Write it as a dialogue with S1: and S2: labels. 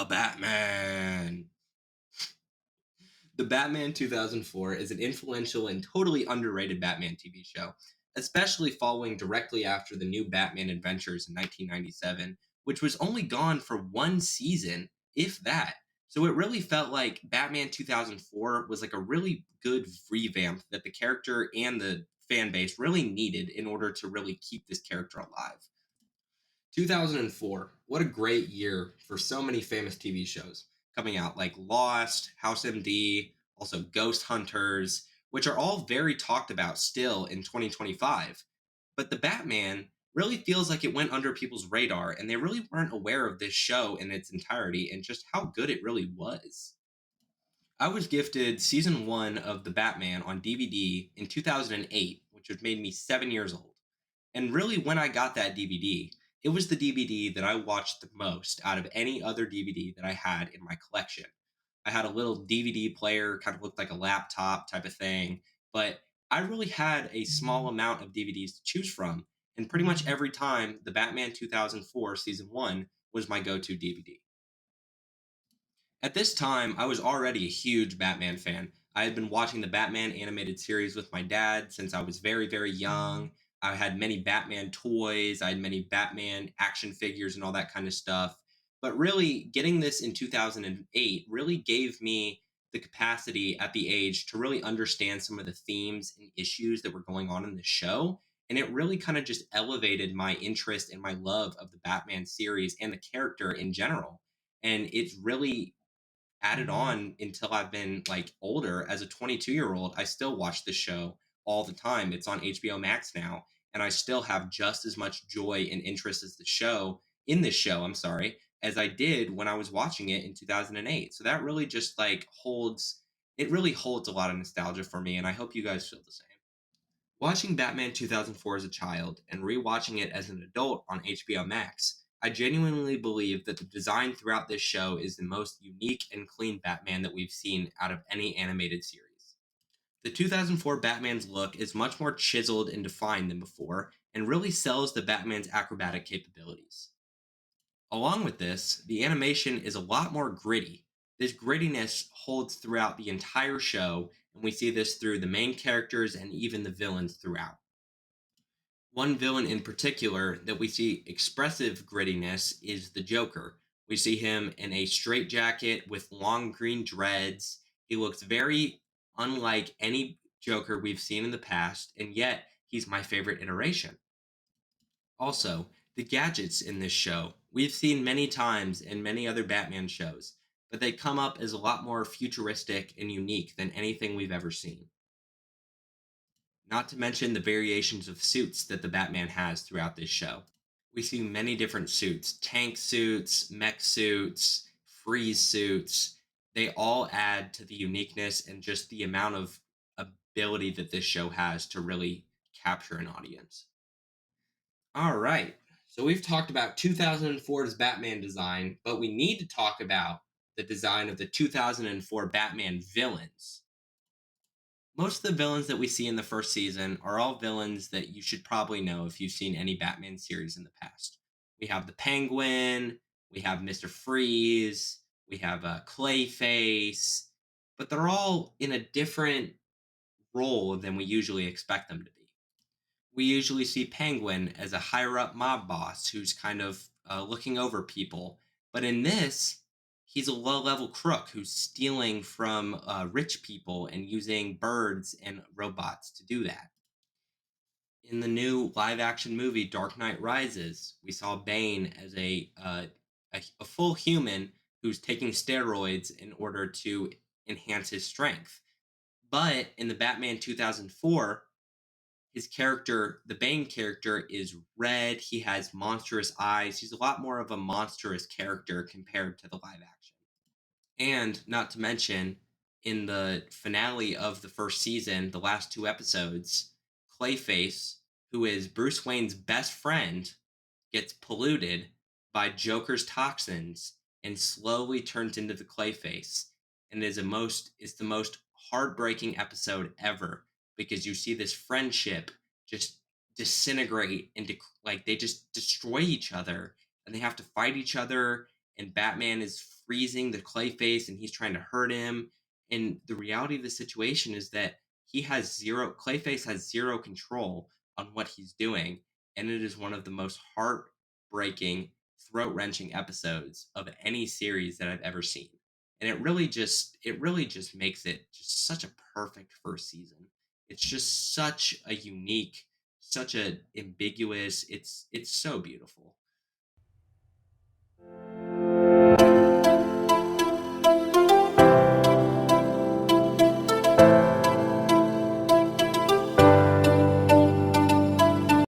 S1: Batman. The Batman 2004 is an influential and totally underrated Batman TV show, especially following directly after the new Batman Adventures in 1997, which was only gone for one season, if that. So it really felt like Batman 2004 was like a really good revamp that the character and the fan base really needed in order to really keep this character alive. 2004, what a great year for so many famous TV shows coming out, like Lost, House MD, also Ghost Hunters, which are all very talked about still in 2025. But the Batman really feels like it went under people's radar, and they really weren't aware of this show in its entirety and just how good it really was. I was gifted season one of The Batman on DVD in 2008, which had made me 7 years old. And really, when I got that DVD, it was the DVD that I watched the most out of any other DVD that I had in my collection. I had a little DVD player, kind of looked like a laptop type of thing, but I really had a small amount of DVDs to choose from. And pretty much every time, the Batman 2004 season one was my go to DVD. At this time, I was already a huge Batman fan. I had been watching the Batman animated series with my dad since I was very, very young. I had many Batman toys, I had many Batman action figures and all that kind of stuff. But really, getting this in 2008 really gave me the capacity at the age to really understand some of the themes and issues that were going on in the show. And it really kind of just elevated my interest and my love of the Batman series and the character in general. And it's really added on until I've been like older. As a 22-year-old, I still watch the show all the time. It's on HBO Max now, and I still have just as much joy and interest as the show in this show, I'm sorry, as I did when I was watching it in 2008. So that really just like holds it really holds a lot of nostalgia for me, and I hope you guys feel the same. Watching Batman 2004 as a child and rewatching it as an adult on HBO Max, I genuinely believe that the design throughout this show is the most unique and clean Batman that we've seen out of any animated series. The 2004 Batman's look is much more chiseled and defined than before, and really sells the Batman's acrobatic capabilities. Along with this, the animation is a lot more gritty. This grittiness holds throughout the entire show, and we see this through the main characters and even the villains throughout. One villain in particular that we see expressive grittiness is the Joker. We see him in a straitjacket with long green dreads. He looks very unlike any Joker we've seen in the past, and yet he's my favorite iteration. Also, the gadgets in this show, we've seen many times in many other Batman shows, but they come up as a lot more futuristic and unique than anything we've ever seen. Not to mention the variations of suits that the Batman has throughout this show. We see many different suits: tank suits, mech suits, freeze suits. They all add to the uniqueness and just the amount of ability that this show has to really capture an audience. All right. So we've talked about 2004's Batman design, but we need to talk about the design of the 2004 Batman villains. Most of the villains that we see in the first season are all villains that you should probably know if you've seen any Batman series in the past. We have the Penguin, we have Mr. Freeze, we have Clayface, but they're all in a different role than we usually expect them to be. We usually see Penguin as a higher up mob boss who's kind of looking over people. But in this, he's a low level crook who's stealing from rich people and using birds and robots to do that. In the new live action movie Dark Knight Rises, we saw Bane as a full human who's taking steroids in order to enhance his strength. But in the Batman 2004, his character, the Bane character, is red. He has monstrous eyes. He's a lot more of a monstrous character compared to the live action. And not to mention, in the finale of the first season, the last two episodes, Clayface, who is Bruce Wayne's best friend, gets polluted by Joker's toxins and slowly turns into the Clayface. And it's the most heartbreaking episode ever because you see this friendship just disintegrate into like they just destroy each other and they have to fight each other, and Batman is freezing the Clayface and he's trying to hurt him. And the reality of the situation is that Clayface has zero control on what he's doing. And it is one of the most heartbreaking, throat wrenching episodes of any series that I've ever seen. And it really just makes it just such a perfect first season. It's just such a unique, such a ambiguous, it's so beautiful.